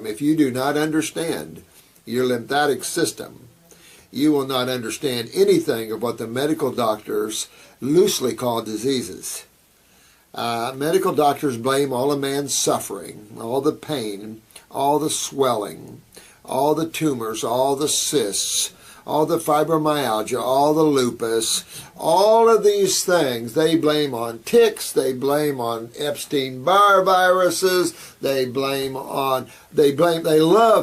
If you do not understand your lymphatic system, you will not understand anything of what the medical doctors loosely call diseases. Medical doctors blame all a man's suffering, all the pain, all the swelling, all the tumors, all the cysts, all the fibromyalgia, all the lupus, all of these things they blame on ticks, they blame on Epstein-Barr viruses, they love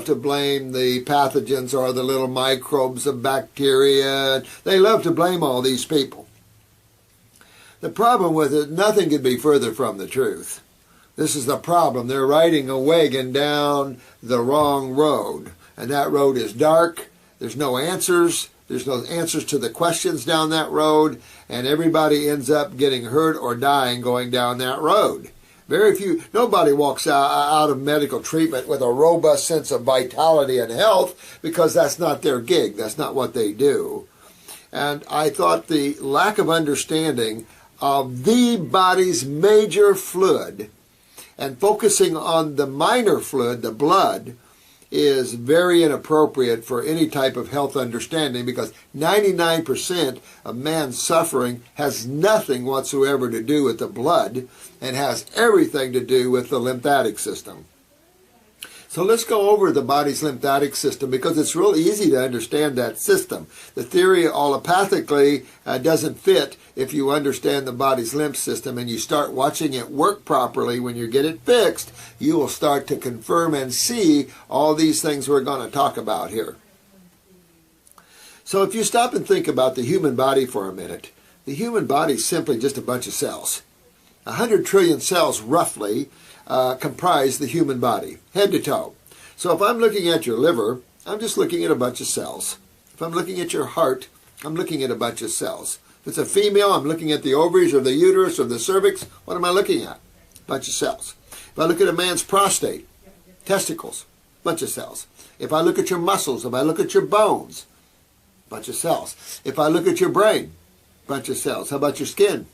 to blame the pathogens or the little microbes of bacteria. They love to blame all these people. The problem with it, nothing could be further from the truth. This is the problem. They're riding a wagon down the wrong road, and that road is dark. There's no answers. There's no answers to the questions down that road, and everybody ends up getting hurt or dying going down that road. Nobody walks out of medical treatment with a robust sense of vitality and health, because that's not their gig. That's not what they do. And I thought the lack of understanding of the body's major fluid and focusing on the minor fluid, the blood, is very inappropriate for any type of health understanding, because 99% of man's suffering has nothing whatsoever to do with the blood and has everything to do with the lymphatic system. So let's go over the body's lymphatic system, because it's real easy to understand that system. The theory allopathically doesn't fit if you understand the body's lymph system and you start watching it work properly. When you get it fixed, you will start to confirm and see all these things we're going to talk about here. So if you stop and think about the human body for a minute, the human body is simply just a bunch of cells. 100 trillion cells roughly comprise the human body, head to toe. So if I'm looking at your liver, I'm just looking at a bunch of cells. If I'm looking at your heart, I'm looking at a bunch of cells. If it's a female, I'm looking at the ovaries or the uterus or the cervix. What am I looking at? A bunch of cells. If I look at a man's prostate, testicles, bunch of cells. If I look at your muscles, if I look at your bones, bunch of cells. If I look at your brain, bunch of cells. How about your skin?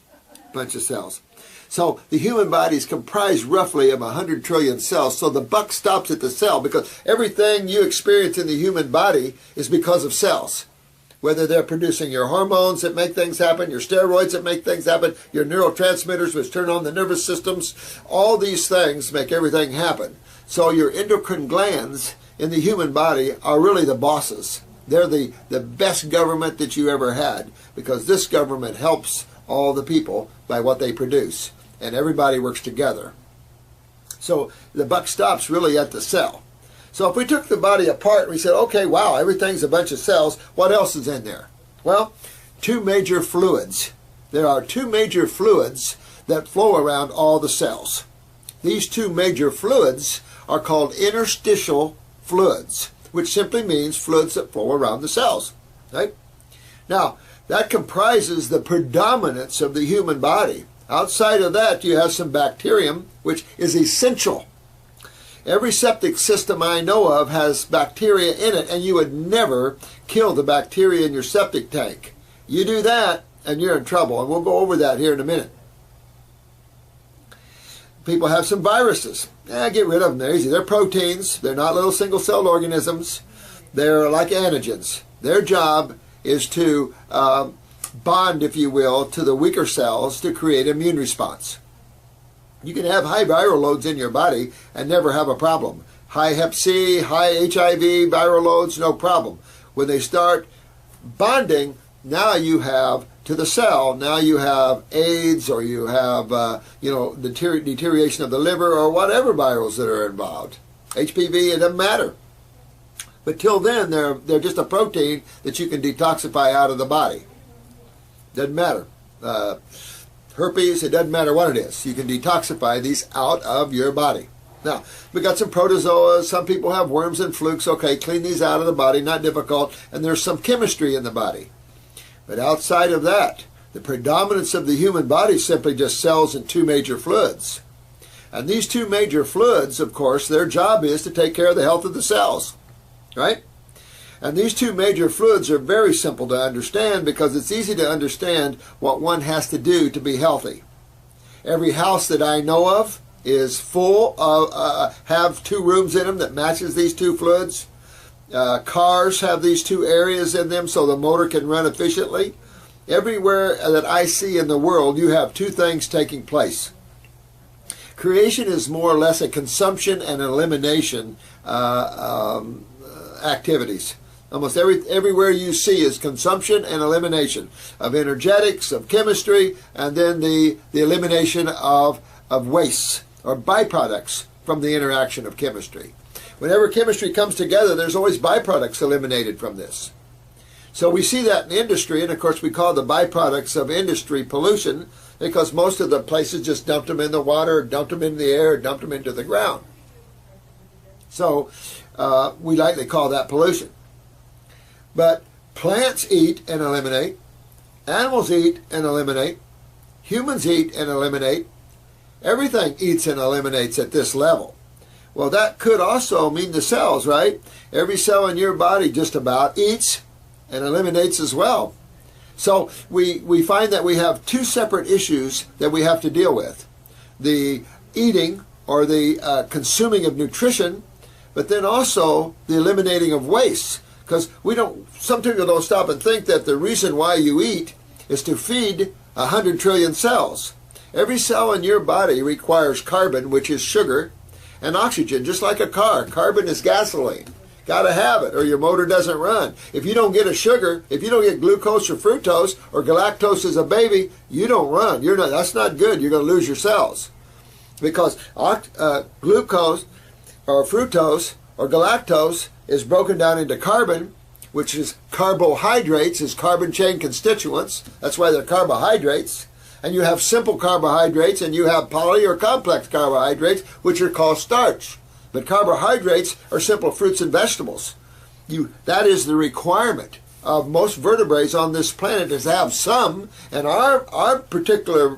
Bunch of cells. So the human body is comprised roughly of 100 trillion cells. So the buck stops at the cell, because everything you experience in the human body is because of cells. Whether they're producing your hormones that make things happen, your steroids that make things happen, your neurotransmitters which turn on the nervous systems, all these things make everything happen. So your endocrine glands in the human body are really the bosses. They're the best government that you ever had, because this government helps all the people by what they produce. And everybody works together. So the buck stops really at the cell. So if we took the body apart and we said, okay, wow, everything's a bunch of cells, what else is in there? Well, two major fluids. There are two major fluids that flow around all the cells. These two major fluids are called interstitial fluids, which simply means fluids that flow around the cells. Right? Now, that comprises the predominance of the human body. Outside of that, you have some bacterium, which is essential. Every septic system I know of has bacteria in it, and you would never kill the bacteria in your septic tank. You do that, and you're in trouble, and we'll go over that here in a minute. People have some viruses. Get rid of them. They're easy. They're proteins. They're not little single-celled organisms. They're like antigens. Their job is to bond, if you will, to the weaker cells to create immune response. You can have high viral loads in your body and never have a problem. High Hep C, high HIV viral loads, no problem. When they start bonding, now you have to the cell, now you have AIDS, or you have deterioration of the liver, or whatever virals that are involved. HPV, it doesn't matter. But till then, they're just a protein that you can detoxify out of the body. Doesn't matter. Herpes, it doesn't matter what it is. You can detoxify these out of your body. Now, we got some protozoas. Some people have worms and flukes. Okay, clean these out of the body, not difficult. And there's some chemistry in the body. But outside of that, the predominance of the human body is simply just cells and two major fluids. And these two major fluids, of course, their job is to take care of the health of the cells. Right? And these two major fluids are very simple to understand, because it's easy to understand what one has to do to be healthy. Every house that I know of is full of, have two rooms in them that matches these two fluids. Cars have these two areas in them so the motor can run efficiently. Everywhere that I see in the world, you have two things taking place. Creation is more or less a consumption and elimination activities. Almost everywhere you see is consumption and elimination of energetics, of chemistry, and then the elimination of wastes or byproducts from the interaction of chemistry. Whenever chemistry comes together, there's always byproducts eliminated from this. So we see that in industry, and of course we call the byproducts of industry pollution because most of the places just dumped them in the water, dumped them in the air, dumped them into the ground. So we lightly call that pollution. But plants eat and eliminate, animals eat and eliminate, humans eat and eliminate, everything eats and eliminates at this level. Well, that could also mean the cells, right? Every cell in your body just about eats and eliminates as well. So we find that we have two separate issues that we have to deal with. The eating or the consuming of nutrition, but then also the eliminating of waste. Because some people don't stop and think that the reason why you eat is to feed 100 trillion cells. Every cell in your body requires carbon, which is sugar, and oxygen, just like a car. Carbon is gasoline. Got to have it or your motor doesn't run. If you don't get a sugar, if you don't get glucose or fructose or galactose as a baby, you don't run. That's not good. You're going to lose your cells. Because glucose or fructose or galactose is broken down into carbon, which is carbohydrates, is carbon chain constituents. That's why they're carbohydrates. And you have simple carbohydrates and you have poly or complex carbohydrates, which are called starch. But carbohydrates are simple fruits and vegetables. That is the requirement of most vertebrates on this planet, is to have some. And our particular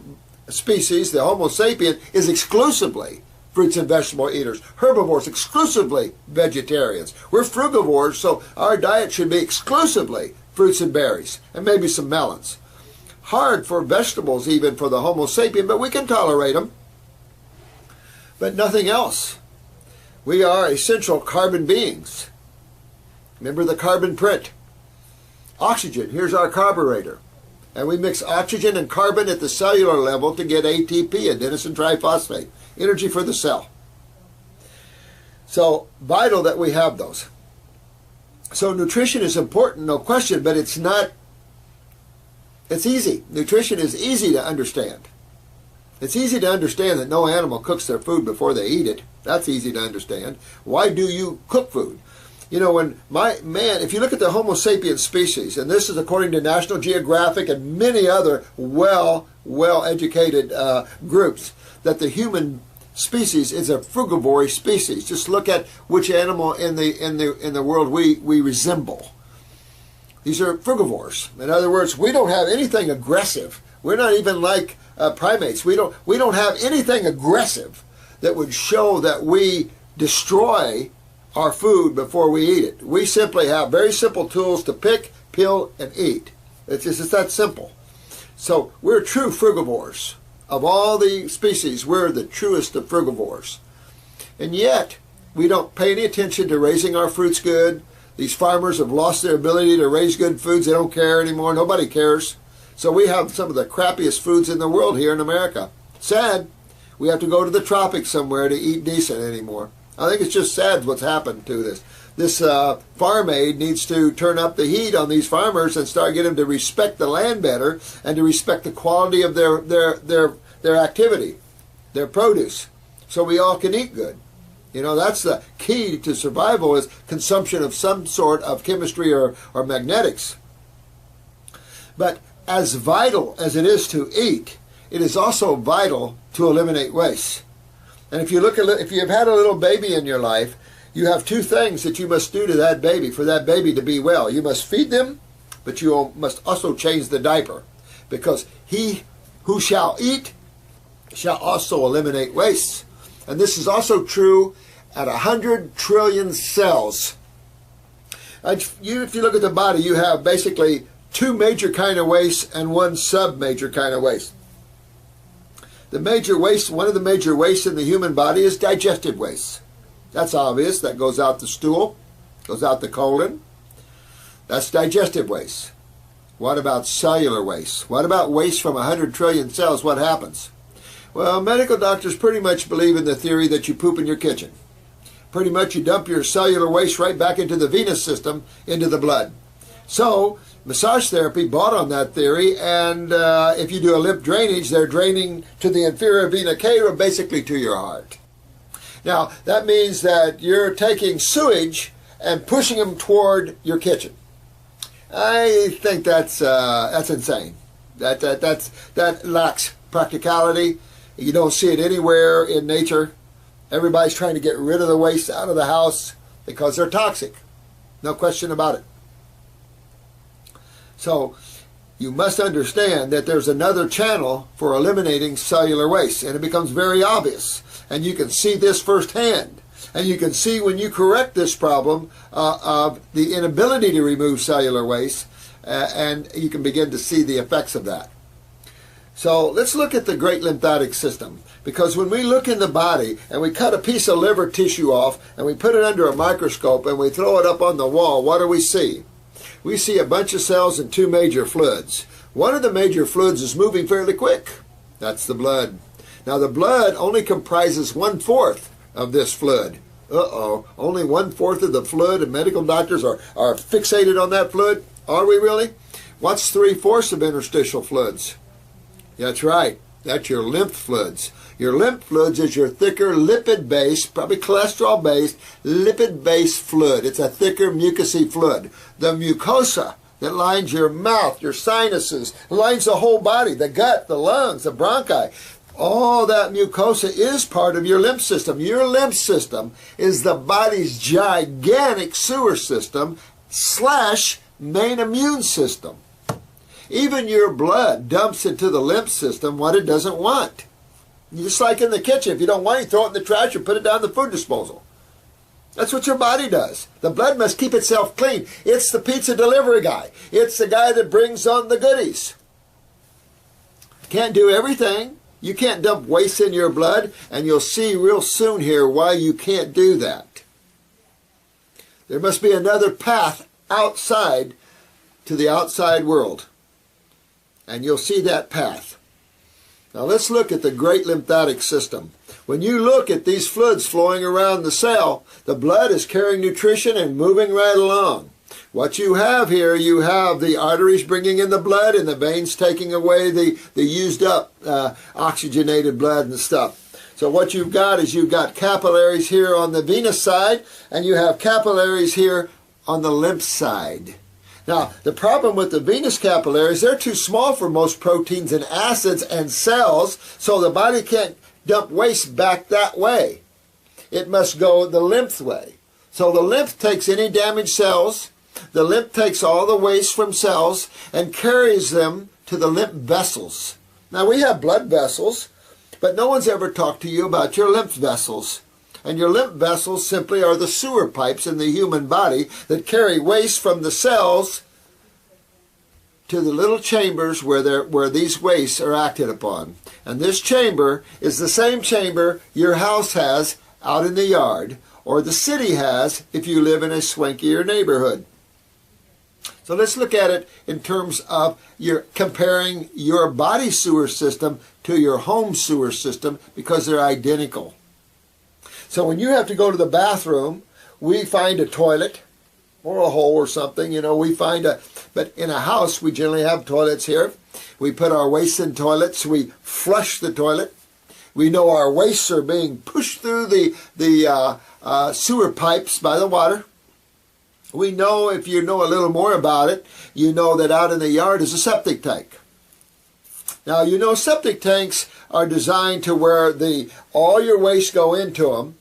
species, the Homo sapien, is exclusively fruits and vegetable eaters. Herbivores, exclusively vegetarians. We're frugivores, so our diet should be exclusively fruits and berries, and maybe some melons. Hard for vegetables, even for the Homo sapien, but we can tolerate them. But nothing else. We are essential carbon beings. Remember the carbon print. Oxygen, here's our carburetor. And we mix oxygen and carbon at the cellular level to get ATP, adenosine triphosphate, energy for the cell. So vital that we have those. So nutrition is important, no question, but it's easy. Nutrition is easy to understand. It's easy to understand that no animal cooks their food before they eat it. That's easy to understand. Why do you cook food? You know, if you look at the Homo sapiens species, and this is according to National Geographic and many other well-educated groups, that the human species is a frugivore species. Just look at which animal in the world we resemble. These are frugivores. In other words, we don't have anything aggressive. We're not even like primates. We don't have anything aggressive that would show that we destroy our food before we eat it. We simply have very simple tools to pick, peel, and eat. It's that simple. So we're true frugivores. Of all the species, we're the truest of frugivores. And yet, we don't pay any attention to raising our fruits good. These farmers have lost their ability to raise good foods. They don't care anymore. Nobody cares. So we have some of the crappiest foods in the world here in America. Sad. We have to go to the tropics somewhere to eat decent anymore. I think it's just sad what's happened to this. This farm aid needs to turn up the heat on these farmers and start getting them to respect the land better and to respect the quality of their activity, their produce, so we all can eat good. You know, that's the key to survival, is consumption of some sort of chemistry or magnetics. But as vital as it is to eat, it is also vital to eliminate waste. And if you've had a little baby in your life, you have two things that you must do to that baby for that baby to be well. You must feed them, but you must also change the diaper, because he who shall eat shall also eliminate waste. And this is also true at 100 trillion cells. If you look at the body, you have basically two major kind of waste and one sub-major kind of waste. The major waste, one of the major wastes in the human body is digestive waste. That's obvious. That goes out the stool, goes out the colon. That's digestive waste. What about cellular waste? What about waste from 100 trillion cells? What happens? Well, medical doctors pretty much believe in the theory that you poop in your kitchen. Pretty much you dump your cellular waste right back into the venous system, into the blood. So, massage therapy bought on that theory, and if you do a lymph drainage, they're draining to the inferior vena cava, basically to your heart. Now, that means that you're taking sewage and pushing them toward your kitchen. I think that's insane. That lacks practicality. You don't see it anywhere in nature. Everybody's trying to get rid of the waste out of the house because they're toxic. No question about it. So you must understand that there's another channel for eliminating cellular waste, and it becomes very obvious. And you can see this firsthand. And you can see when you correct this problem of the inability to remove cellular waste, and you can begin to see the effects of that. So let's look at the great lymphatic system, because when we look in the body and we cut a piece of liver tissue off and we put it under a microscope and we throw it up on the wall, what do we see? We see a bunch of cells and two major fluids. One of the major fluids is moving fairly quick. That's the blood. Now the blood only comprises 1/4 of this fluid. Only 1/4 of the fluid, and medical doctors are fixated on that fluid? Are we really? What's 3/4 of interstitial fluids? That's right. That's your lymph fluids. Your lymph fluids is your thicker lipid-based, probably cholesterol-based, lipid-based fluid. It's a thicker mucousy fluid. The mucosa that lines your mouth, your sinuses, lines the whole body, the gut, the lungs, the bronchi. All that mucosa is part of your lymph system. Your lymph system is the body's gigantic sewer system / main immune system. Even your blood dumps into the lymph system what it doesn't want. Just like in the kitchen, if you don't want it, throw it in the trash or put it down the food disposal. That's what your body does. The blood must keep itself clean. It's the pizza delivery guy. It's the guy that brings on the goodies. Can't do everything. You can't dump waste in your blood, and you'll see real soon here why you can't do that. There must be another path outside to the outside world. And you'll see that path. Now let's look at the great lymphatic system. When you look at these fluids flowing around the cell, the blood is carrying nutrition and moving right along. What you have here, you have the arteries bringing in the blood and the veins taking away the used up oxygenated blood and stuff. So what you've got is you've got capillaries here on the venous side, and you have capillaries here on the lymph side. Now, the problem with the venous capillaries, they're too small for most proteins and acids and cells, so the body can't dump waste back that way. It must go the lymph way. So the lymph takes any damaged cells, the lymph takes all the waste from cells and carries them to the lymph vessels. Now, we have blood vessels, but no one's ever talked to you about your lymph vessels. And your lymph vessels simply are the sewer pipes in the human body that carry waste from the cells to the little chambers where these wastes are acted upon. And this chamber is the same chamber your house has out in the yard, or the city has if you live in a swankier neighborhood. So let's look at it in terms of comparing your body sewer system to your home sewer system, because they're identical. So when you have to go to the bathroom, we find a toilet or a hole or something, but in a house we generally have toilets here. We put our waste in toilets, we flush the toilet. We know our wastes are being pushed through the sewer pipes by the water. We know, if you know a little more about it, you know that out in the yard is a septic tank. Now, septic tanks are designed to where all your waste go into them.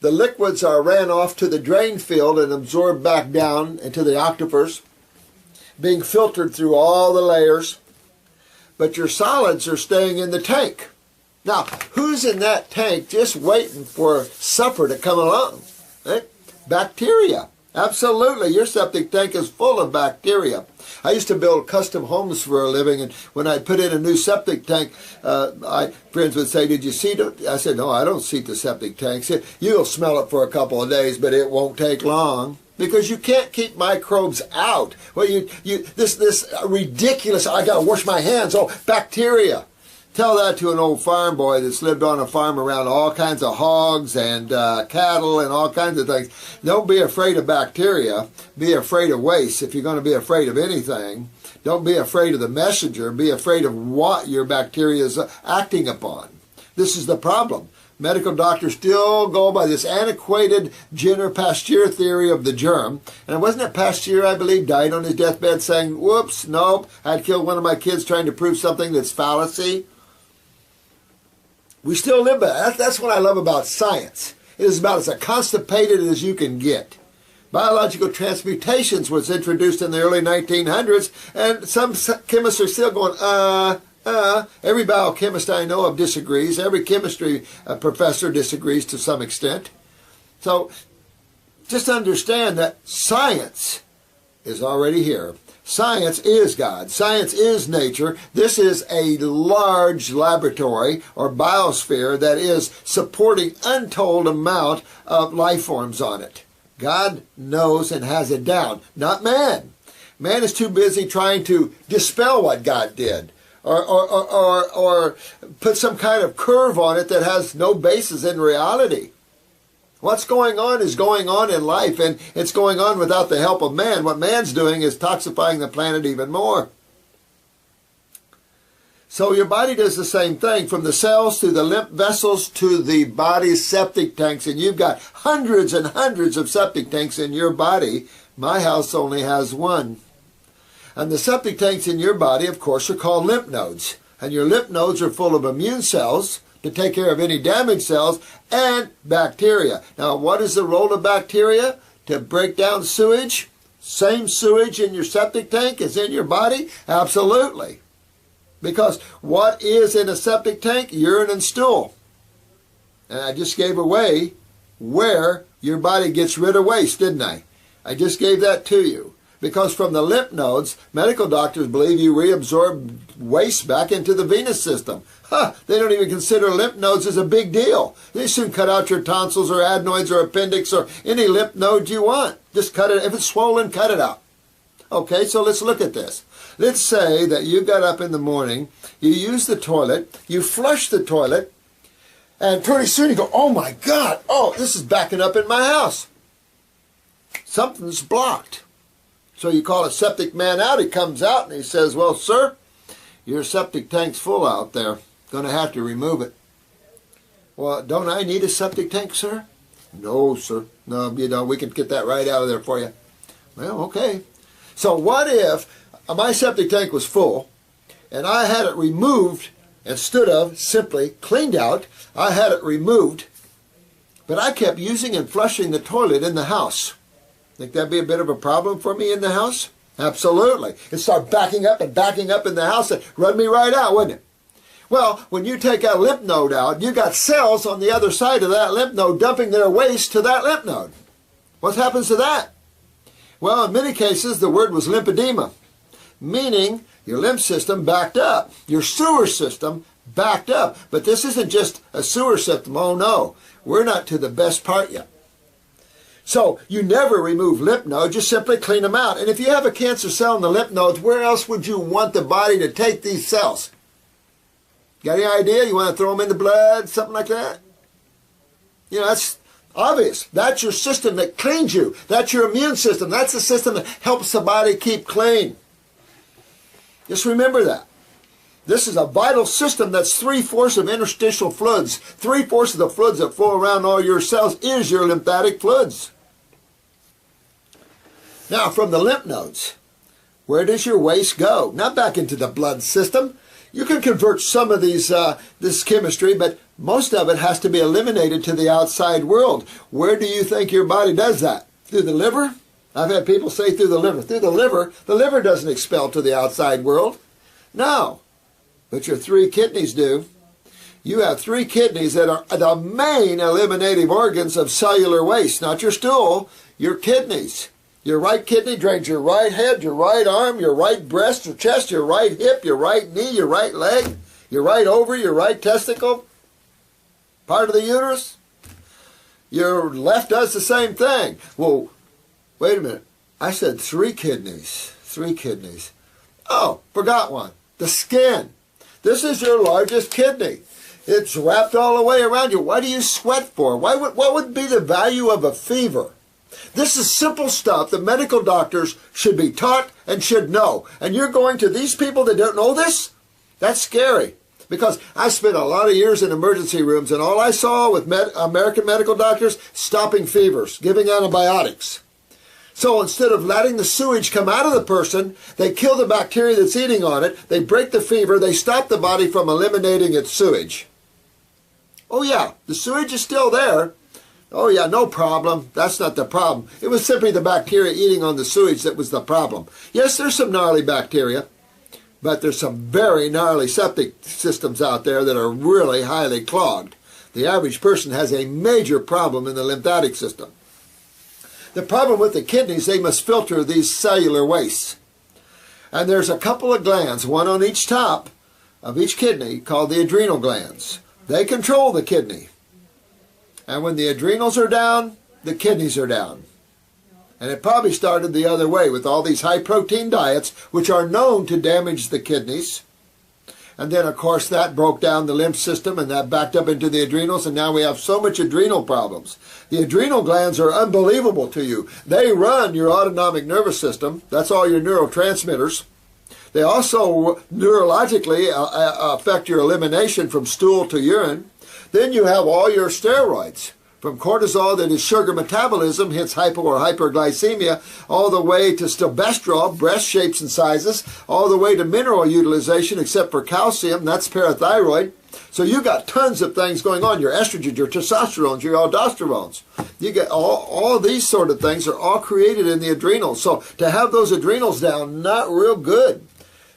The liquids are ran off to the drain field and absorbed back down into the aquifers, being filtered through all the layers. But your solids are staying in the tank. Now, who's in that tank just waiting for supper to come along? Bacteria. Absolutely. Your septic tank is full of bacteria. I used to build custom homes for a living, and when I put in a new septic tank, friends would say, "Did you seat it?" I said, "No, I don't seat the septic tanks. You'll smell it for a couple of days, but it won't take long." Because you can't keep microbes out. Well, this ridiculous, I gotta wash my hands, oh, bacteria. Tell that to an old farm boy that's lived on a farm around all kinds of hogs and cattle and all kinds of things. Don't be afraid of bacteria. Be afraid of waste. If you're going to be afraid of anything, don't be afraid of the messenger. Be afraid of what your bacteria is acting upon. This is the problem. Medical doctors still go by this antiquated Jenner Pasteur theory of the germ. And wasn't it Pasteur, I believe, died on his deathbed saying, "Whoops, nope, I'd killed one of my kids trying to prove something that's fallacy." We still live by that. That's what I love about science. It is about as constipated as you can get. Biological transmutations was introduced in the early 1900s, and some chemists are still going, Every biochemist I know of disagrees. Every chemistry professor disagrees to some extent. So just understand that science is already here. Science is God. Science is nature. This is a large laboratory or biosphere that is supporting untold amount of life forms on it. God knows and has it down, not man. Man is too busy trying to dispel what God did. Or put some kind of curve on it that has no basis in reality. What's going on is going on in life, and it's going on without the help of man. What man's doing is toxifying the planet even more. So your body does the same thing, from the cells to the lymph vessels to the body's septic tanks, and you've got hundreds and hundreds of septic tanks in your body. My house only has one. And the septic tanks in your body, of course, are called lymph nodes. And your lymph nodes are full of immune cells to take care of any damaged cells and bacteria. Now, what is the role of bacteria? To break down sewage? Same sewage in your septic tank as in your body? Absolutely. Because what is in a septic tank? Urine and stool. And I just gave away where your body gets rid of waste, didn't I? I just gave that to you. Because from the lymph nodes, medical doctors believe you reabsorb waste back into the venous system. They don't even consider lymph nodes as a big deal. They soon cut out your tonsils or adenoids or appendix or any lymph node you want. Just cut it. If it's swollen, cut it out. Okay, so let's look at this. Let's say that you got up in the morning, you use the toilet, you flush the toilet, and pretty soon you go, "Oh my God, this is backing up in my house. Something's blocked." So you call a septic man out. He comes out and he says, "Well, sir, your septic tank's full out there. Going to have to remove it." "Well, don't I need a septic tank, sir?" "No, sir. No, we can get that right out of there for you." Well, okay. So what if my septic tank was full and I had it removed instead of simply cleaned out? I had it removed, but I kept using and flushing the toilet in the house. Think that'd be a bit of a problem for me in the house? Absolutely. It'd start backing up in the house and run me right out, wouldn't it? Well, when you take a lymph node out, you got cells on the other side of that lymph node dumping their waste to that lymph node. What happens to that? Well, in many cases, the word was lymphedema, meaning your lymph system backed up, your sewer system backed up. But this isn't just a sewer system. Oh, no. We're not to the best part yet. So you never remove lymph nodes, just simply clean them out. And if you have a cancer cell in the lymph nodes, where else would you want the body to take these cells? Got any idea? You want to throw them in the blood, something like that? You know, that's obvious. That's your system that cleans you. That's your immune system. That's the system that helps the body keep clean. Just remember that. This is a vital system that's 3/4 of interstitial fluids. 3/4 of the fluids that flow around all your cells is your lymphatic fluids. Now, from the lymph nodes, where does your waste go? Not back into the blood system. You can convert some of this chemistry, but most of it has to be eliminated to the outside world. Where do you think your body does that? Through the liver? I've had people say through the liver. Through the liver doesn't expel to the outside world. No, but your 3 kidneys do. You have 3 kidneys that are the main eliminative organs of cellular waste, not your stool, your kidneys. Your right kidney drains your right head, your right arm, your right breast, your chest, your right hip, your right knee, your right leg, your right ovary, your right testicle, part of the uterus. Your left does the same thing. Well, wait a minute. I said 3 kidneys. 3 kidneys. Oh, forgot one. The skin. This is your largest kidney. It's wrapped all the way around you. What do you sweat for? What would be the value of a fever? This is simple stuff that medical doctors should be taught and should know. And you're going to these people that don't know this? That's scary. Because I spent a lot of years in emergency rooms, and all I saw with American medical doctors, stopping fevers, giving antibiotics. So instead of letting the sewage come out of the person, they kill the bacteria that's eating on it, they break the fever, they stop the body from eliminating its sewage. Oh yeah, the sewage is still there. Oh yeah, no problem. That's not the problem. It was simply the bacteria eating on the sewage that was the problem. Yes, there's some gnarly bacteria, but there's some very gnarly septic systems out there that are really highly clogged. The average person has a major problem in the lymphatic system. The problem with the kidneys, they must filter these cellular wastes. And there's a couple of glands, one on each top of each kidney, called the adrenal glands. They control the kidney. And when the adrenals are down, the kidneys are down. And it probably started the other way with all these high-protein diets, which are known to damage the kidneys. And then, of course, that broke down the lymph system, and that backed up into the adrenals, and now we have so much adrenal problems. The adrenal glands are unbelievable to you. They run your autonomic nervous system. That's all your neurotransmitters. They also neurologically affect your elimination from stool to urine. Then you have all your steroids, from cortisol, that is sugar metabolism, hence hypo or hyperglycemia, all the way to stilbestrol, breast shapes and sizes, all the way to mineral utilization, except for calcium, that's parathyroid. So you got tons of things going on, your estrogen, your testosterone, your aldosterones. You get all these sort of things are all created in the adrenals. So to have those adrenals down, not real good.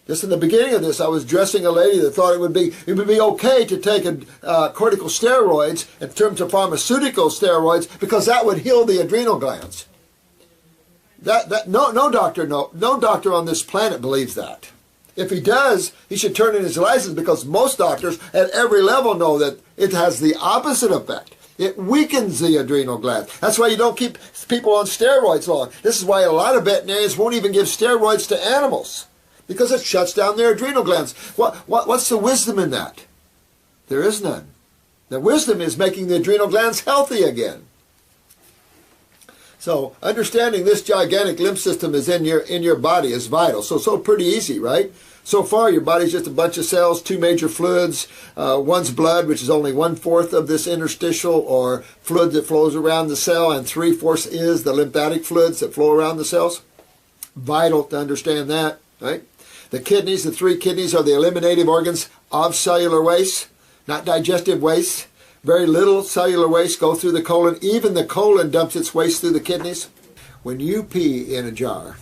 Just in the beginning of this, I was dressing a lady that thought it would be okay to take corticosteroids in terms of pharmaceutical steroids because that would heal the adrenal glands. No doctor on this planet believes that. If he does, he should turn in his license, because most doctors at every level know that it has the opposite effect. It weakens the adrenal glands. That's why you don't keep people on steroids long. This is why a lot of veterinarians won't even give steroids to animals, because it shuts down their adrenal glands. What's the wisdom in that? There is none. The wisdom is making the adrenal glands healthy again. So understanding this gigantic lymph system is in your body is vital. So pretty easy, right? So far, your body's just a bunch of cells, 2 major fluids. One's blood, which is only 1/4 of this interstitial or fluid that flows around the cell, and 3/4 is the lymphatic fluids that flow around the cells. Vital to understand that, right? The kidneys, the 3 kidneys, are the eliminative organs of cellular waste, not digestive waste. Very little cellular waste go through the colon. Even the colon dumps its waste through the kidneys. When you pee in a jar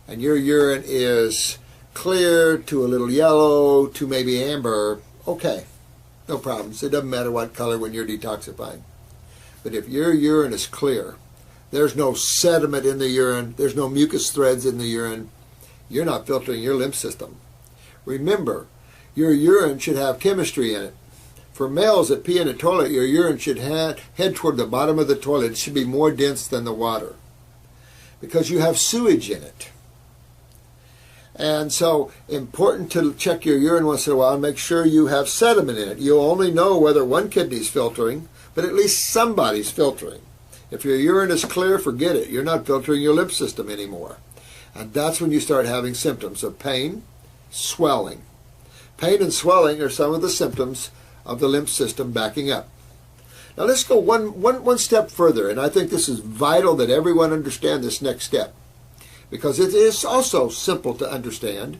and your urine is clear to a little yellow to maybe amber, okay, no problems. It doesn't matter what color when you're detoxifying. But if your urine is clear, there's no sediment in the urine, there's no mucus threads in the urine, you're not filtering your lymph system. Remember, your urine should have chemistry in it. For males that pee in a toilet, your urine should head toward the bottom of the toilet. It should be more dense than the water, because you have sewage in it. And so, important to check your urine once in a while and make sure you have sediment in it. You'll only know whether one kidney's filtering, but at least somebody's filtering. If your urine is clear, forget it. You're not filtering your lymph system anymore. And that's when you start having symptoms of pain, swelling. Pain and swelling are some of the symptoms of the lymph system backing up. Now let's go one step further, and I think this is vital that everyone understand this next step, because it is also simple to understand,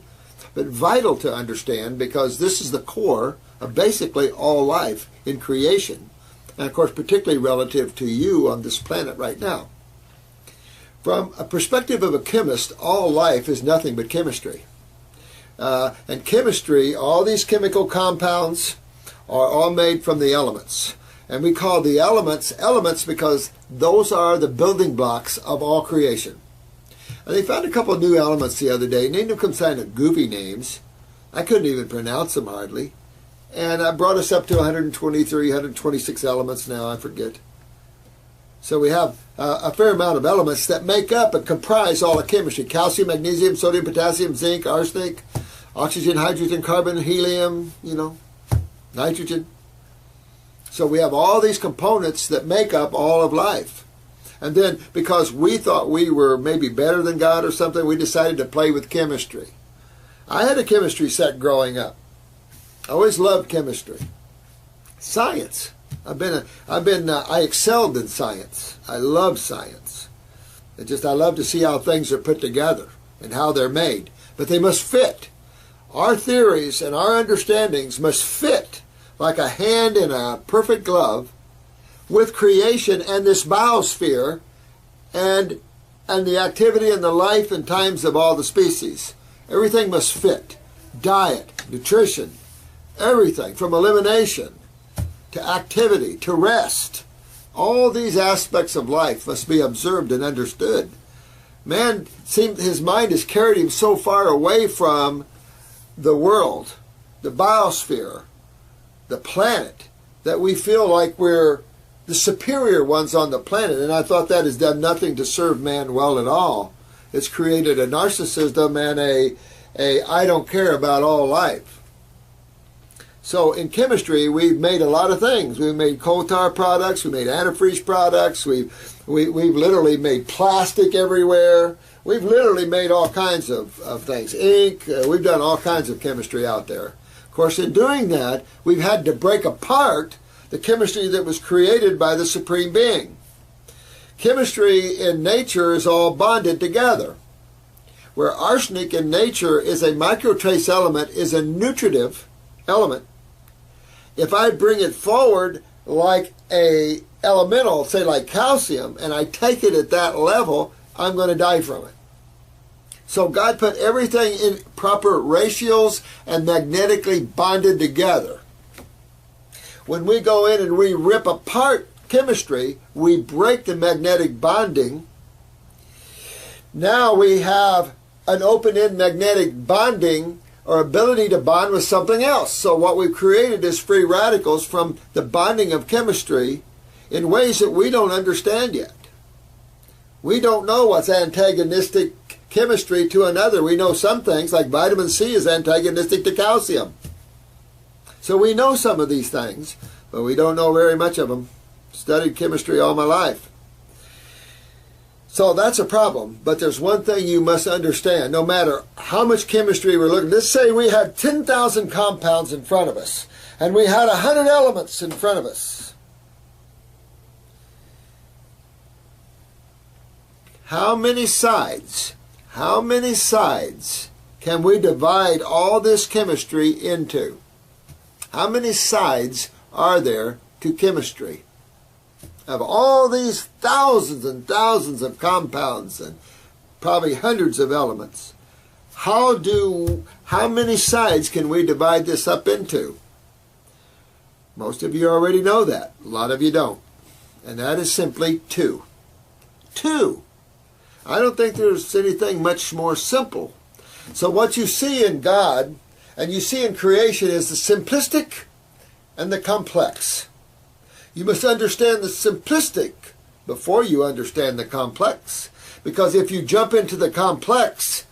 but vital to understand, because this is the core of basically all life in creation, and of course particularly relative to you on this planet right now. From a perspective of a chemist, all life is nothing but chemistry. And chemistry, all these chemical compounds are all made from the elements. And we call the elements elements because those are the building blocks of all creation. And they found a couple of new elements the other day. Named them some kind of goofy names. I couldn't even pronounce them hardly. And I brought us up to 123, 126 elements now, I forget. So we have a fair amount of elements that make up and comprise all of chemistry. Calcium, magnesium, sodium, potassium, zinc, arsenic, oxygen, hydrogen, carbon, helium, nitrogen. So we have all these components that make up all of life. And then because we thought we were maybe better than God or something, we decided to play with chemistry. I had a chemistry set growing up. I always loved chemistry. Science. I excelled in science. I love science. I love to see how things are put together and how they're made. But they must fit. Our theories and our understandings must fit like a hand in a perfect glove with creation and this biosphere and the activity and the life and times of all the species. Everything must fit. Diet, nutrition, everything from elimination to activity, to rest. All these aspects of life must be observed and understood. Man, his mind has carried him so far away from the world, the biosphere, the planet, that we feel like we're the superior ones on the planet. And I thought that has done nothing to serve man well at all. It's created a narcissism and a I don't care about all life. So in chemistry, we've made a lot of things. We've made coal tar products. We made antifreeze products. We've literally made plastic everywhere. We've literally made all kinds of things. Ink. We've done all kinds of chemistry out there. Of course, in doing that, we've had to break apart the chemistry that was created by the Supreme Being. Chemistry in nature is all bonded together. Where arsenic in nature is a microtrace element, is a nutritive element. If I bring it forward like a elemental, say like calcium, and I take it at that level, I'm going to die from it. So God put everything in proper ratios and magnetically bonded together. When we go in and we rip apart chemistry, we break the magnetic bonding. Now we have an open-end magnetic bonding or ability to bond with something else. So what we've created is free radicals from the bonding of chemistry in ways that we don't understand yet. We don't know what's antagonistic chemistry to another. We know some things, like vitamin C is antagonistic to calcium. So we know some of these things, but we don't know very much of them. Studied chemistry all my life. So that's a problem. But there's one thing you must understand. No matter how much chemistry we're looking, let's say we had 10,000 compounds in front of us, and we had 100 elements in front of us. How many sides can we divide all this chemistry into? How many sides are there to chemistry? Of all these thousands and thousands of compounds and probably hundreds of elements, how many sides can we divide this up into? Most of you already know that. A lot of you don't. And that is simply 2. 2. I don't think there's anything much more simple. So what you see in God and you see in creation is the simplistic and the complex. You must understand the simplistic before you understand the complex. Because if you jump into the complex,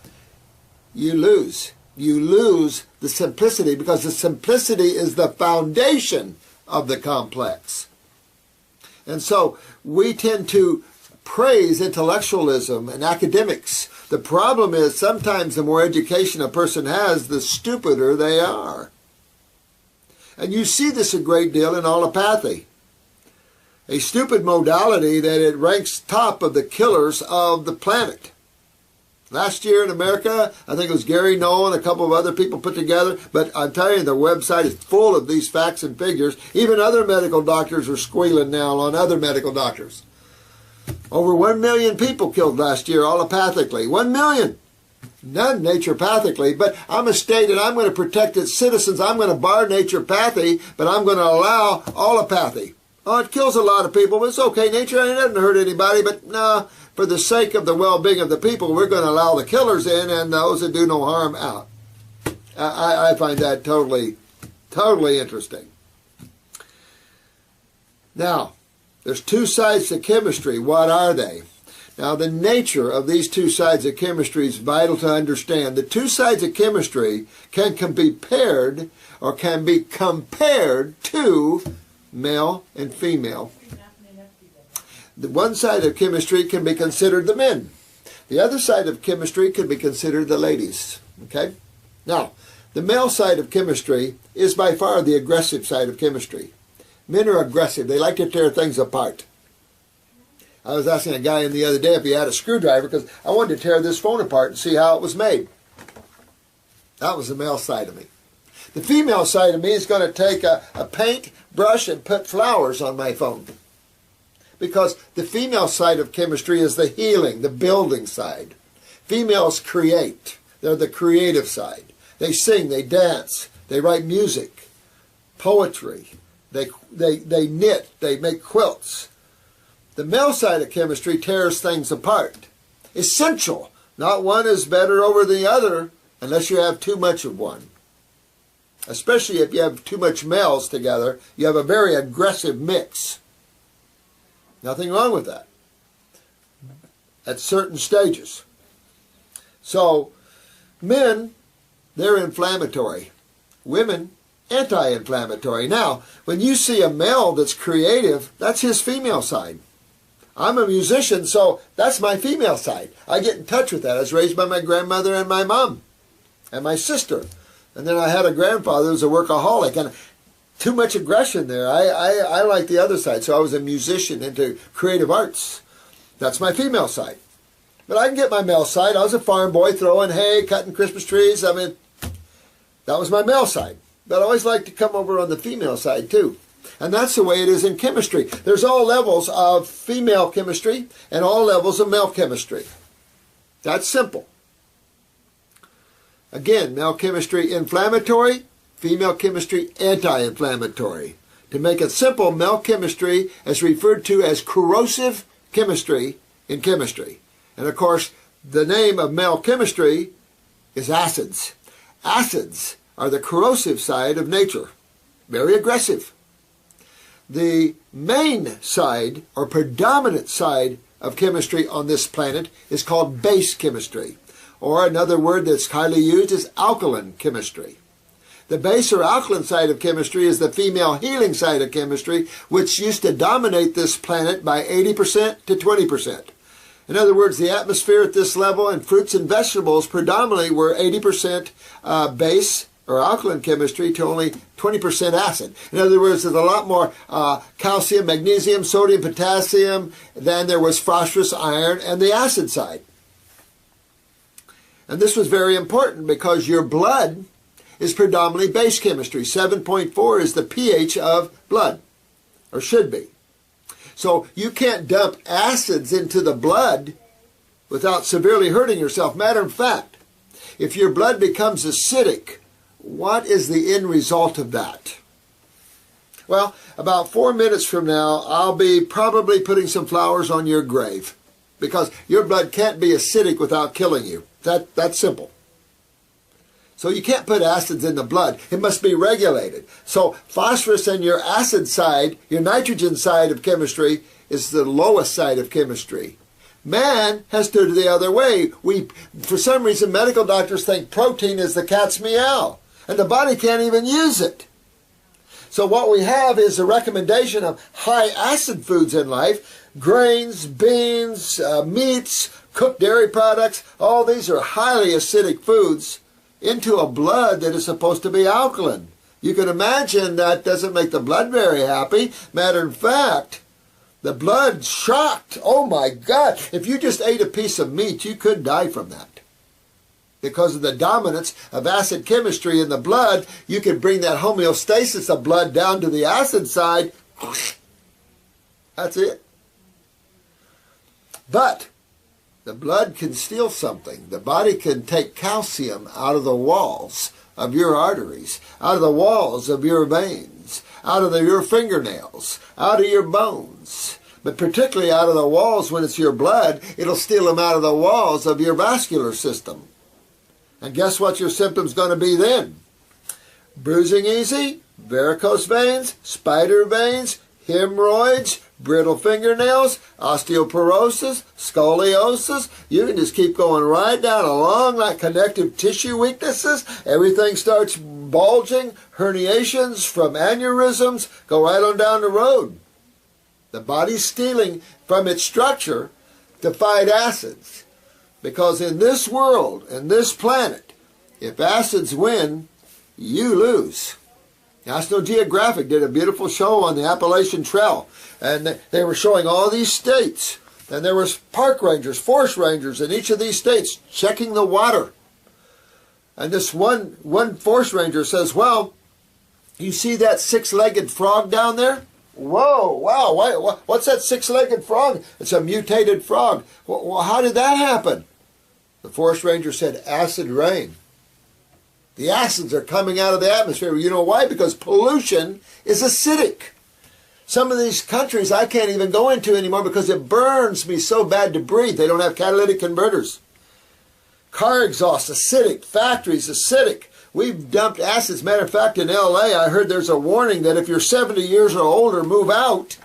you lose. You lose the simplicity, because the simplicity is the foundation of the complex. And so we tend to praise intellectualism and academics. The problem is sometimes the more education a person has, the stupider they are. And you see this a great deal in allopathy. A stupid modality that it ranks top of the killers of the planet. Last year in America, I think it was Gary Noel and a couple of other people put together, but I'm telling you, the website is full of these facts and figures. Even other medical doctors are squealing now on other medical doctors. Over 1 million people killed last year allopathically. 1 million! None naturopathically, but I'm a state and I'm going to protect its citizens. I'm going to bar naturopathy, but I'm going to allow allopathy. Oh, it kills a lot of people, but it's okay. Nature doesn't hurt anybody, but no, for the sake of the well-being of the people, we're going to allow the killers in and those that do no harm out. I find that totally interesting. Now, there's two sides to chemistry. What are they? Now, the nature of these two sides of chemistry is vital to understand. The two sides of chemistry can be paired or can be compared to male and female. The one side of chemistry can be considered the men. The other side of chemistry can be considered the ladies. Okay? Now, the male side of chemistry is by far the aggressive side of chemistry. Men are aggressive. They like to tear things apart. I was asking a guy the other day if he had a screwdriver because I wanted to tear this phone apart and see how it was made. That was the male side of me. The female side of me is going to take a paint brush and put flowers on my phone. Because the female side of chemistry is the healing, the building side. Females create. They're the creative side. They sing, they dance, they write music, poetry, they knit, they make quilts. The male side of chemistry tears things apart. Essential. Not one is better over the other unless you have too much of one. Especially if you have too much males together, you have a very aggressive mix. Nothing wrong with that at certain stages. So, men, they're inflammatory. Women, anti-inflammatory. Now, when you see a male that's creative, that's his female side. I'm a musician, so that's my female side. I get in touch with that. I was raised by my grandmother and my mom and my sister. And then I had a grandfather who was a workaholic. And too much aggression there. I like the other side. So I was a musician into creative arts. That's my female side. But I can get my male side. I was a farm boy throwing hay, cutting Christmas trees. I mean, that was my male side. But I always like to come over on the female side too. And that's the way it is in chemistry. There's all levels of female chemistry and all levels of male chemistry. That's simple. Again, male chemistry inflammatory, female chemistry anti-inflammatory. To make it simple, male chemistry is referred to as corrosive chemistry in chemistry. And of course, the name of male chemistry is acids. Acids are the corrosive side of nature. Very aggressive. The main side, or predominant side of chemistry on this planet is called base chemistry. Or another word that's highly used is alkaline chemistry. The base or alkaline side of chemistry is the female healing side of chemistry, which used to dominate this planet by 80% to 20%. In other words, the atmosphere at this level and fruits and vegetables predominantly were 80% base or alkaline chemistry to only 20% acid. In other words, there's a lot more calcium, magnesium, sodium, potassium than there was phosphorus, iron, and the acid side. And this was very important because your blood is predominantly base chemistry. 7.4 is the pH of blood, or should be. So you can't dump acids into the blood without severely hurting yourself. Matter of fact, if your blood becomes acidic, what is the end result of that? Well, about 4 minutes from now, I'll be probably putting some flowers on your grave because your blood can't be acidic without killing you. That's simple. So you can't put acids in the blood. It must be regulated. So phosphorus in your acid side, your nitrogen side of chemistry, is the lowest side of chemistry. Man has to do the other way. For some reason, medical doctors think protein is the cat's meow, and the body can't even use it. So what we have is a recommendation of high acid foods in life, grains, beans, meats, cooked dairy products. All these are highly acidic foods into a blood that is supposed to be alkaline. You can imagine that doesn't make the blood very happy. Matter of fact, the blood's shocked. Oh my God, if you just ate a piece of meat, you could die from that. Because of the dominance of acid chemistry in the blood, you could bring that homeostasis of blood down to the acid side. That's it. But the blood can steal something. The body can take calcium out of the walls of your arteries, out of the walls of your veins, out of your fingernails, out of your bones. but particularly out of the walls when it's your blood, it'll steal them out of the walls of your vascular system. And guess what your symptom's going to be then? Bruising easy, varicose veins, spider veins, hemorrhoids, brittle fingernails, osteoporosis, scoliosis. You can just keep going right down along like connective tissue weaknesses. Everything starts bulging, herniations from aneurysms, go right on down the road. The body's stealing from its structure to fight acids. Because in this world, in this planet, if acids win, you lose. National Geographic did a beautiful show on the Appalachian Trail, and they were showing all these states, and there was park rangers, forest rangers in each of these states checking the water. And this one forest ranger says, well, you see that six-legged frog down there? Whoa, wow, what's that six-legged frog? It's a mutated frog. Well, how did that happen? The forest ranger said, acid rain. The acids are coming out of the atmosphere. You know why? Because pollution is acidic. Some of these countries I can't even go into anymore because it burns me so bad to breathe. They don't have catalytic converters. Car exhaust, acidic. Factories, acidic. We've dumped acids. Matter of fact, in L.A., I heard there's a warning that if you're 70 years or older, move out,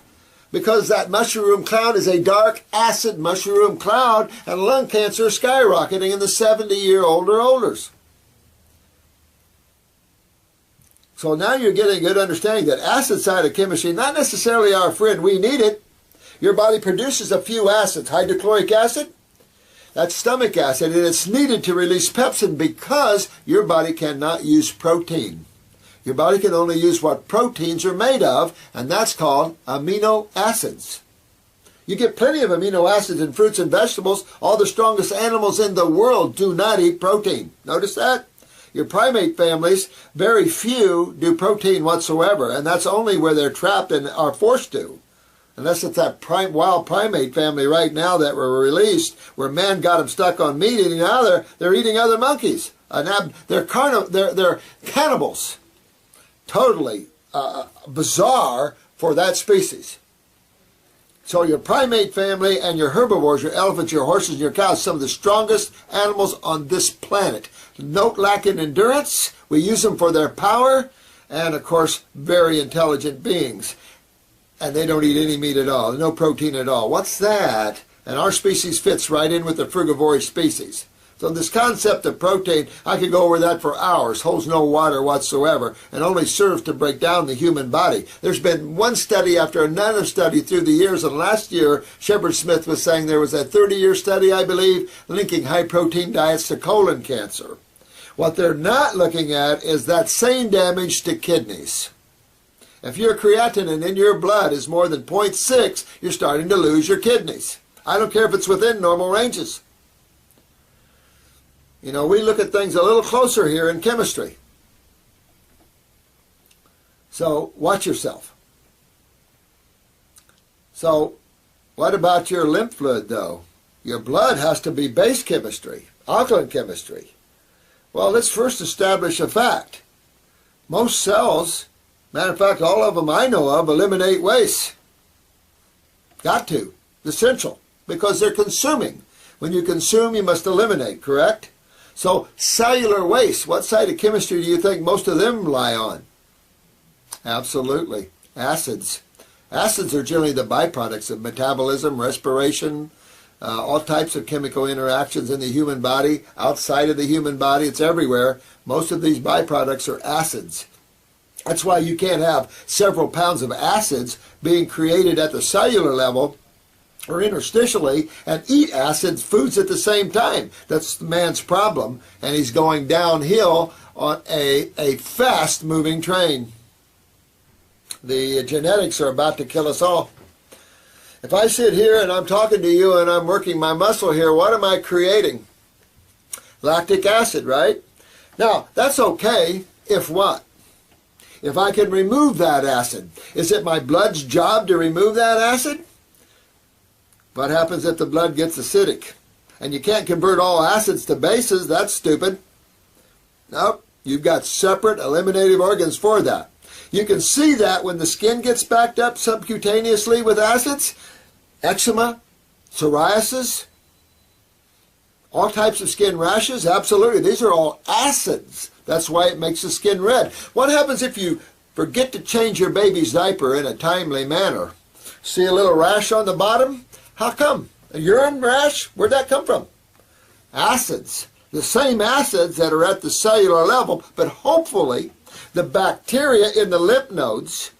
because that mushroom cloud is a dark acid mushroom cloud, and lung cancer is skyrocketing in the 70-year-old or olders. So now you're getting a good understanding that acid side of chemistry, not necessarily our friend, we need it. Your body produces a few acids. Hydrochloric acid, that's stomach acid, and it's needed to release pepsin because your body cannot use protein. Your body can only use what proteins are made of, and that's called amino acids. You get plenty of amino acids in fruits and vegetables. All the strongest animals in the world do not eat protein. Notice that? Your primate families, very few do protein whatsoever, and that's only where they're trapped and are forced to. Unless it's that wild primate family right now that were released, where man got them stuck on meat eating. Now they're eating other monkeys. They're cannibals. Totally bizarre for that species. So your primate family and your herbivores, your elephants, your horses, and your cows, some of the strongest animals on this planet. Note lacking endurance. We use them for their power, and of course, very intelligent beings. And they don't eat any meat at all, no protein at all. What's that? And our species fits right in with the frugivorous species. So this concept of protein, I could go over that for hours, holds no water whatsoever, and only serves to break down the human body. There's been one study after another study through the years, and last year, Shepard Smith was saying there was a 30-year study, I believe, linking high-protein diets to colon cancer. What they're not looking at is that same damage to kidneys. If your creatinine in your blood is more than 0.6, you're starting to lose your kidneys. I don't care if it's within normal ranges. You know, we look at things a little closer here in chemistry. So, watch yourself. So, what about your lymph fluid, though? Your blood has to be base chemistry, alkaline chemistry. Well, let's first establish a fact. Most cells, matter of fact, all of them I know of, eliminate waste. Got to. Essential. Because they're consuming. When you consume, you must eliminate, correct? So, cellular waste, what side of chemistry do you think most of them lie on? Absolutely. Acids. Acids are generally the byproducts of metabolism, respiration, all types of chemical interactions in the human body, outside of the human body, it's everywhere. Most of these byproducts are acids. That's why you can't have several pounds of acids being created at the cellular level or interstitially and eat acid foods at the same time. That's the man's problem, and he's going downhill on a fast-moving train. The genetics are about to kill us all. If I sit here and I'm talking to you and I'm working my muscle here, what am I creating? Lactic acid, right? Now, that's okay if what? If I can remove that acid. Is it my blood's job to remove that acid? What happens if the blood gets acidic? And you can't convert all acids to bases, that's stupid. Nope, you've got separate eliminative organs for that. You can see that when the skin gets backed up subcutaneously with acids, eczema, psoriasis, all types of skin rashes. Absolutely, these are all acids. That's why it makes the skin red. What happens if you forget to change your baby's diaper in a timely manner? See a little rash on the bottom? How come? A urine rash? Where'd that come from? Acids. The same acids that are at the cellular level, but hopefully the bacteria in the lymph nodes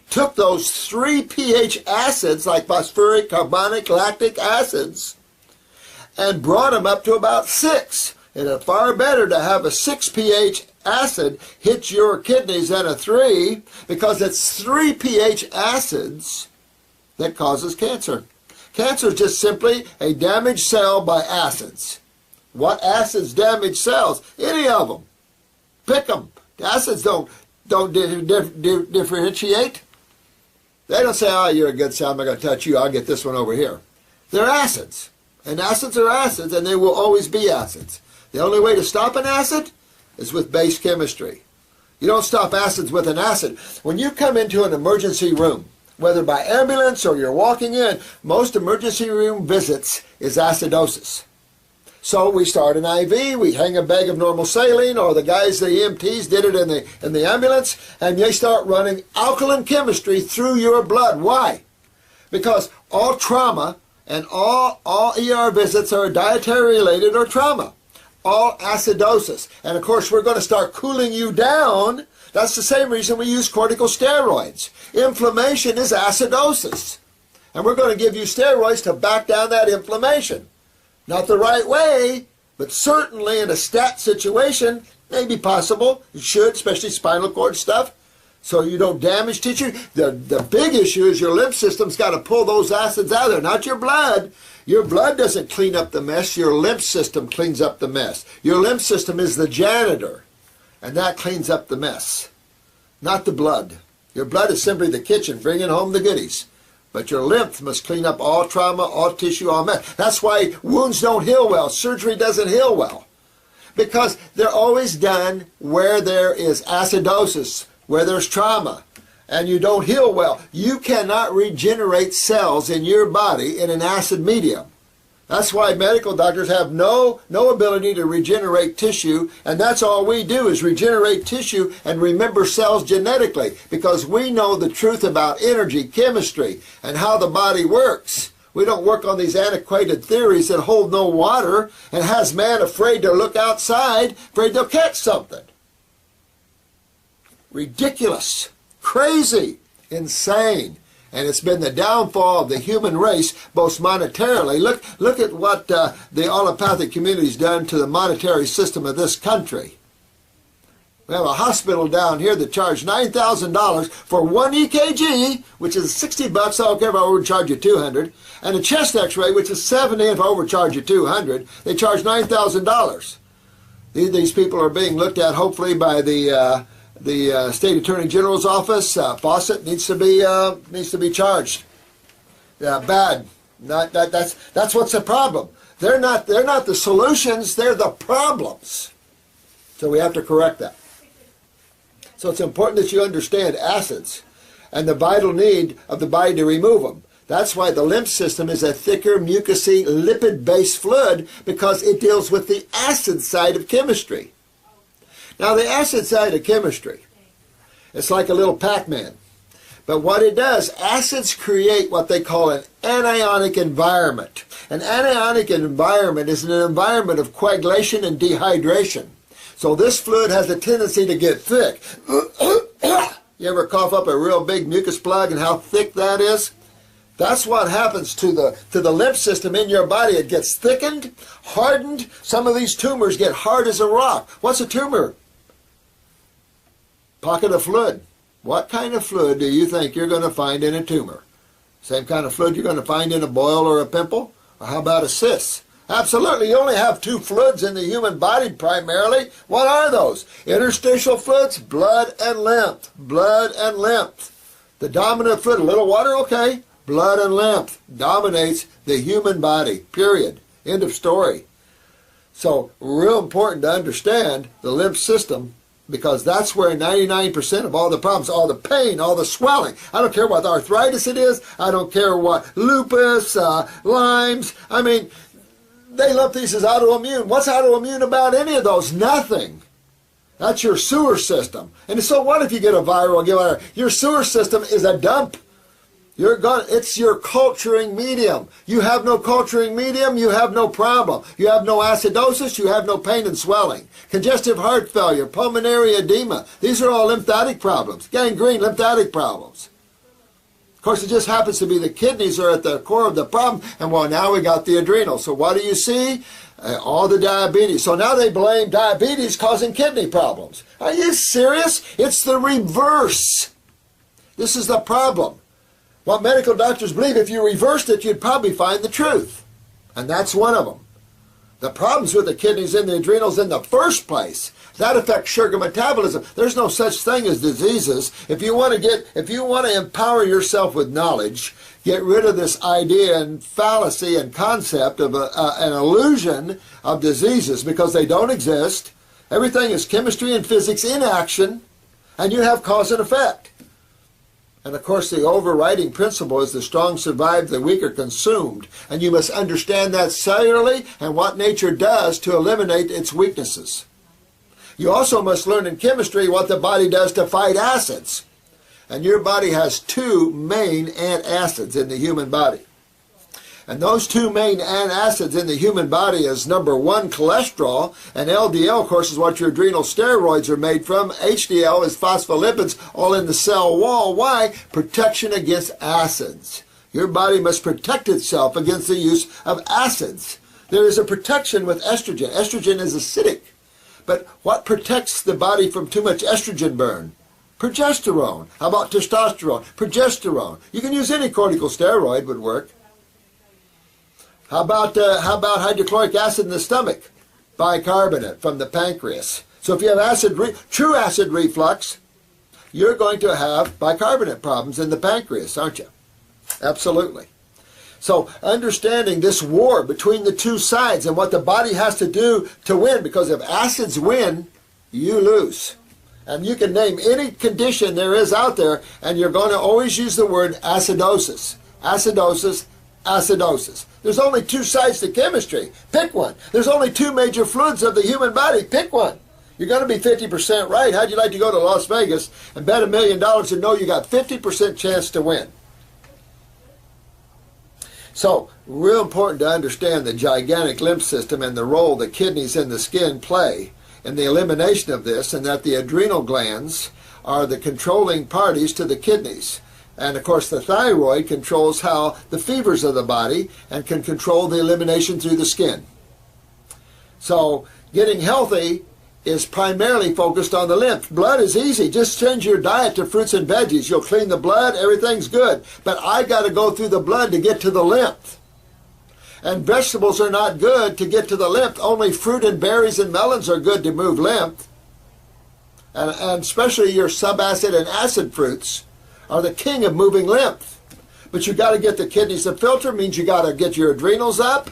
took those 3 pH acids like phosphoric, carbonic, lactic acids and brought them up to about 6. And it's far better to have a 6 pH acid hit your kidneys than a 3, because it's 3 pH acids that causes cancer. Cancer is just simply a damaged cell by acids. What acids damage cells? Any of them. Pick them. The acids don't differentiate. They don't say, oh, you're a good cell, I'm not going to touch you, I'll get this one over here. They're acids. And acids are acids, and they will always be acids. The only way to stop an acid is with base chemistry. You don't stop acids with an acid. When you come into an emergency room, whether by ambulance or you're walking in, most emergency room visits is acidosis. So we start an IV, we hang a bag of normal saline, or the guys, the EMTs, did it in the ambulance, and they start running alkaline chemistry through your blood. Why? Because all trauma and all ER visits are dietary related or trauma. All acidosis. And of course we're going to start cooling you down. That's the same reason we use corticosteroids. Inflammation is acidosis. And we're going to give you steroids to back down that inflammation. Not the right way, but certainly in a stat situation, may be possible. It should, especially spinal cord stuff, so you don't damage tissue. The big issue is your lymph system's got to pull those acids out of there, not your blood. Your blood doesn't clean up the mess. Your lymph system cleans up the mess. Your lymph system is the janitor, and that cleans up the mess, not the blood. Your blood is simply the kitchen, bringing home the goodies. But your lymph must clean up all trauma, all tissue, all mess. That's why wounds don't heal well. Surgery doesn't heal well. Because they're always done where there is acidosis, where there's trauma, and you don't heal well. You cannot regenerate cells in your body in an acid medium. That's why medical doctors have no ability to regenerate tissue, and that's all we do is regenerate tissue and remember cells genetically, because we know the truth about energy, chemistry, and how the body works. We don't work on these antiquated theories that hold no water and has man afraid to look outside, afraid they'll catch something. Ridiculous, crazy, insane. And it's been the downfall of the human race, both monetarily. Look at what the allopathic community's done to the monetary system of this country. We have a hospital down here that charged $9,000 for 1 EKG, which is $60. I don't care if I overcharge you $200, and a chest X-ray, which is $70. If I overcharge you $200, they charge $9,000. These people are being looked at, hopefully, by the State Attorney General's office. Fawcett needs to be charged. Bad. That's what's the problem. They're not the solutions. They're the problems. So we have to correct that. So it's important that you understand acids and the vital need of the body to remove them. That's why the lymph system is a thicker, mucousy, lipid-based fluid, because it deals with the acid side of chemistry. Now, the acid side of chemistry, it's like a little Pac-Man. But what it does, acids create what they call an anionic environment. An anionic environment is an environment of coagulation and dehydration. So this fluid has a tendency to get thick. You ever cough up a real big mucus plug and how thick that is? That's what happens to the lymph system in your body. It gets thickened, hardened. Some of these tumors get hard as a rock. What's a tumor? Pocket of fluid. What kind of fluid do you think you're going to find in a tumor? Same kind of fluid you're going to find in a boil or a pimple? Or how about a cyst? Absolutely. You only have 2 fluids in the human body primarily. What are those? Interstitial fluids, blood and lymph. Blood and lymph. The dominant fluid, a little water, okay. Blood and lymph dominates the human body, period. End of story. So, real important to understand the lymph system because that's where 99% of all the problems, all the pain, all the swelling. I don't care what arthritis it is. I don't care what lupus, Lyme's. I mean, they lump these as autoimmune. What's autoimmune about any of those? Nothing. That's your sewer system. And so what if you get a viral? Your sewer system is a dump. It's your culturing medium. You have no culturing medium, you have no problem. You have no acidosis, you have no pain and swelling. Congestive heart failure, pulmonary edema. These are all lymphatic problems. Gangrene, lymphatic problems. Of course, it just happens to be the kidneys are at the core of the problem. And well, now we got the adrenals. So what do you see? All the diabetes. So now they blame diabetes causing kidney problems. Are you serious? It's the reverse. This is the problem. What medical doctors believe, if you reversed it, you'd probably find the truth. And that's one of them. The problems with the kidneys and the adrenals in the first place, that affects sugar metabolism. There's no such thing as diseases. If you want to empower yourself with knowledge, get rid of this idea and fallacy and concept of an illusion of diseases, because they don't exist. Everything is chemistry and physics in action, and you have cause and effect. And of course, the overriding principle is the strong survive, the weak are consumed. And you must understand that cellularly and what nature does to eliminate its weaknesses. You also must learn in chemistry what the body does to fight acids. And your body has two main antacids in the human body. And those two main antacids in the human body is number one, cholesterol, and LDL, of course, is what your adrenal steroids are made from. HDL is phospholipids, all in the cell wall. Why? Protection against acids. Your body must protect itself against the use of acids. There is a protection with estrogen. Estrogen is acidic. But what protects the body from too much estrogen burn? Progesterone. How about testosterone? Progesterone. You can use any corticosteroid, would work. How about hydrochloric acid in the stomach? Bicarbonate from the pancreas. So if you have true acid reflux, you're going to have bicarbonate problems in the pancreas, aren't you? Absolutely. So understanding this war between the two sides and what the body has to do to win, because if acids win, you lose. And you can name any condition there is out there, and you're going to always use the word acidosis. Acidosis, acidosis. There's only two sides to chemistry. Pick one. There's only two major fluids of the human body. Pick one. You're going to be 50% right. How'd you like to go to Las Vegas and bet $1 million and know you got 50% chance to win? So, real important to understand the gigantic lymph system and the role the kidneys and the skin play in the elimination of this, and that the adrenal glands are the controlling parties to the kidneys. And of course the thyroid controls how the fevers of the body and can control the elimination through the skin. So getting healthy is primarily focused on the lymph. Blood is easy. Just change your diet to fruits and veggies. You'll clean the blood, everything's good. But I got to go through the blood to get to the lymph. And vegetables are not good to get to the lymph. Only fruit and berries and melons are good to move lymph. And especially your subacid and acid fruits are the king of moving lymph. But you got to get the kidneys to filter, means you got to get your adrenals up.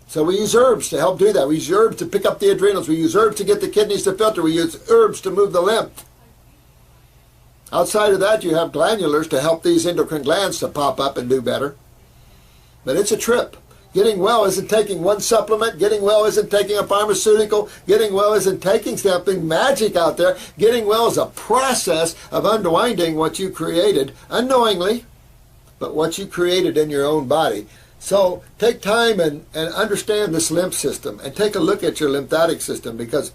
So we use herbs to help do that. We use herbs to pick up the adrenals. We use herbs to get the kidneys to filter. We use herbs to move the lymph. Outside of that, you have glandulars to help these endocrine glands to pop up and do better. But it's a trip. Getting well isn't taking one supplement. Getting well isn't taking a pharmaceutical. Getting well isn't taking something magic out there. Getting well is a process of unwinding what you created unknowingly, but what you created in your own body. So take time and understand this lymph system, and take a look at your lymphatic system, because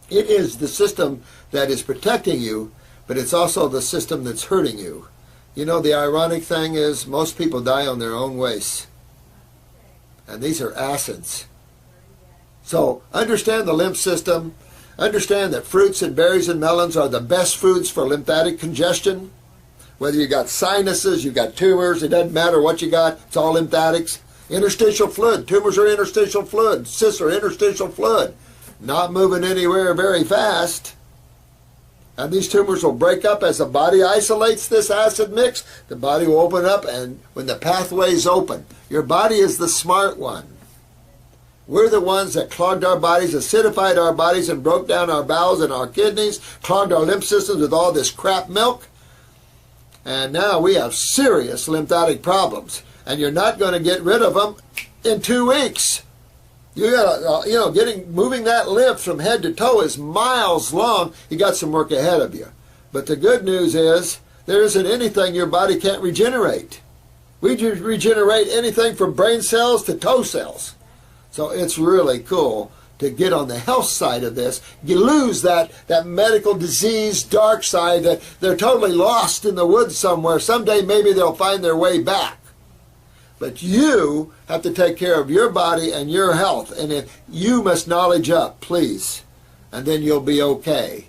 it is the system that is protecting you, but it's also the system that's hurting you. You know, the ironic thing is most people die on their own waste. And these are acids. So understand the lymph system. Understand that fruits and berries and melons are the best foods for lymphatic congestion. Whether you got sinuses, you got tumors, it doesn't matter what you got, it's all lymphatics. Interstitial fluid, tumors are interstitial fluid, cysts are interstitial fluid. Not moving anywhere very fast. And these tumors will break up as the body isolates this acid mix. The body will open up, and when the pathway's open, your body is the smart one. We're the ones that clogged our bodies, acidified our bodies, and broke down our bowels and our kidneys, clogged our lymph systems with all this crap milk. And now we have serious lymphatic problems. And you're not going to get rid of them in 2 weeks. You got moving that lymph from head to toe is miles long. You got some work ahead of you. But the good news is there isn't anything your body can't regenerate. We regenerate anything from brain cells to toe cells. So it's really cool to get on the health side of this. You lose that medical disease dark side that they're totally lost in the woods somewhere. Someday maybe they'll find their way back. But you have to take care of your body and your health. And you must knowledge up, please. And then you'll be okay.